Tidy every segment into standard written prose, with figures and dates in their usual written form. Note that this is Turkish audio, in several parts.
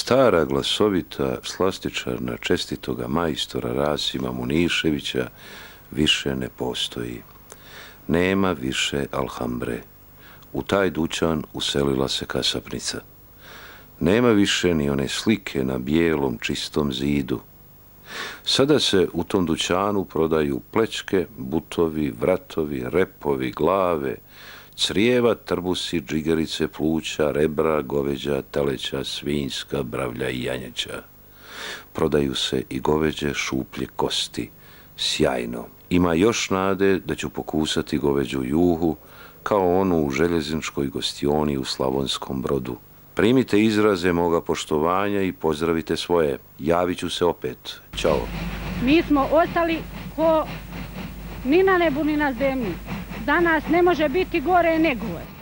Stara glasovita slastičarna čestitoga majstora Rasima Muniševića više ne postoji. Nema više Alhambre. U taj dućan uselila se kasapnica. Nema više ni one slike na bijelom čistom zidu. Sada se u tom dućanu prodaju plećke, butovi, vratovi, repovi, glave, crijeva, trbusi, džigerice, pluća, rebra, goveđa, teleća, svinjska, bravlja i janjeća. Prodaju se i goveđe, šuplje, kosti. Sjajno. Ima još nade da ću pokusati goveđu juhu, kao onu u željezničkoj gostioni u Slavonskom Brodu. Primite izraze moga poštovanja i pozdravite svoje. Javit ću se opet. Ćao. Mi smo ostali ko ni na nebu ni na zemlji. Danas ne može biti gore nego je.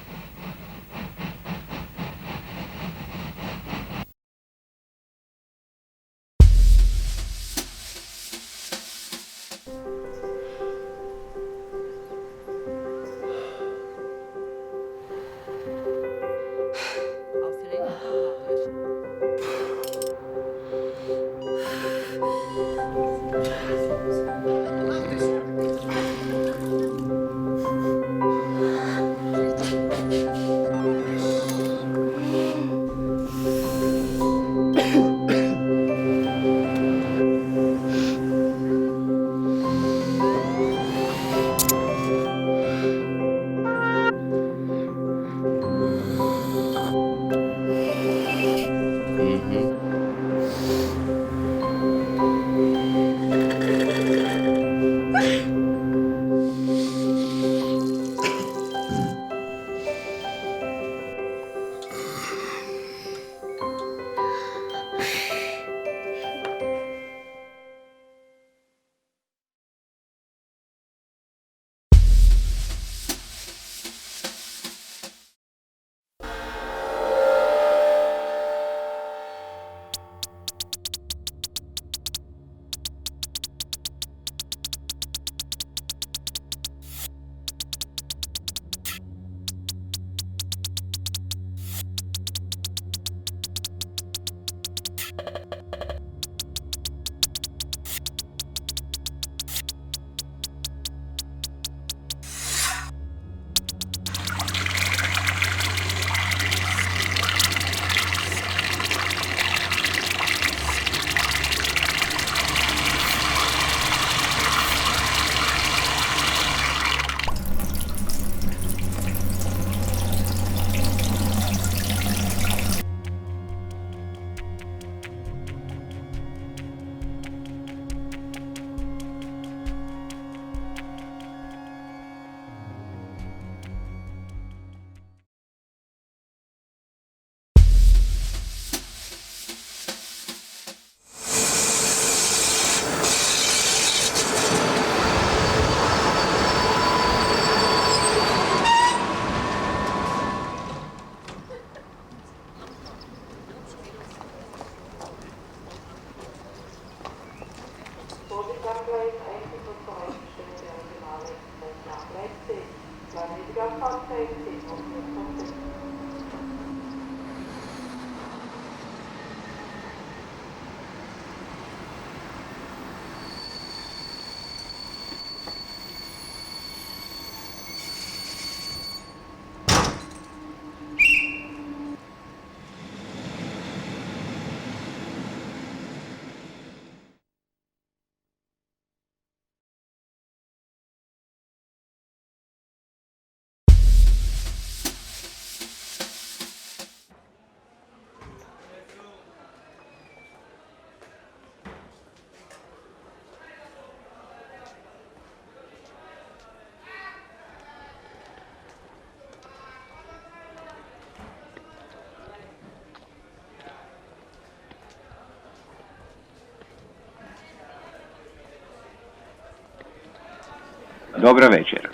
Dobra večer.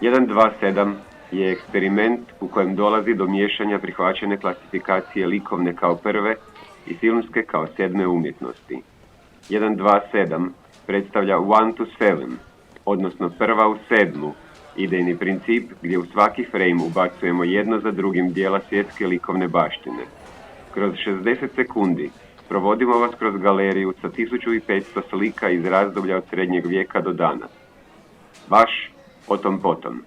127 je eksperiment u kojem dolazi do miješanja prihvaćene klasifikacije likovne kao prve i filmske kao sedme umjetnosti. 127 predstavlja one to seven, odnosno prva u sedmu, idejni princip gdje u svaki frame ubacujemo jedno za drugim dijela svjetske likovne baštine. Kroz 60 sekundi provodimo vas kroz galeriju sa 1500 slika iz razdoblja od srednjeg vijeka do danas. Vaš Otom Potom.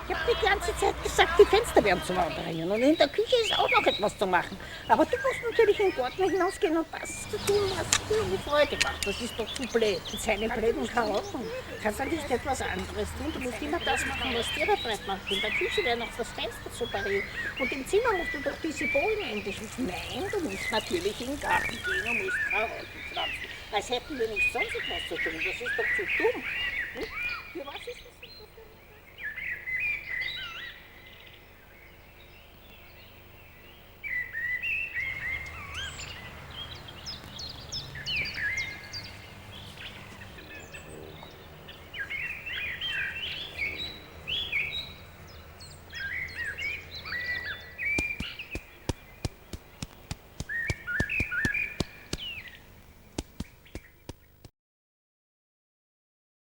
Ich habe die ganze Zeit gesagt, die Fenster werden zu bringen und in der Küche ist auch noch etwas zu machen. Aber du musst natürlich in den Garten hinausgehen und das zu tun, was dir eine Freude macht. Das ist doch zu blöd. Mit seinen blöden Karotten kannst du nicht etwas anderes tun. Du musst immer das machen, was dir Freude macht. In der Küche wäre noch das Fenster zu parieren. Und im Zimmer musst du doch diese Bohlen endlich. Nein, du musst natürlich in den Garten gehen und musst Karotten pflanzen. Als hätten wir nicht sonst etwas zu tun. Das ist doch zu dumm.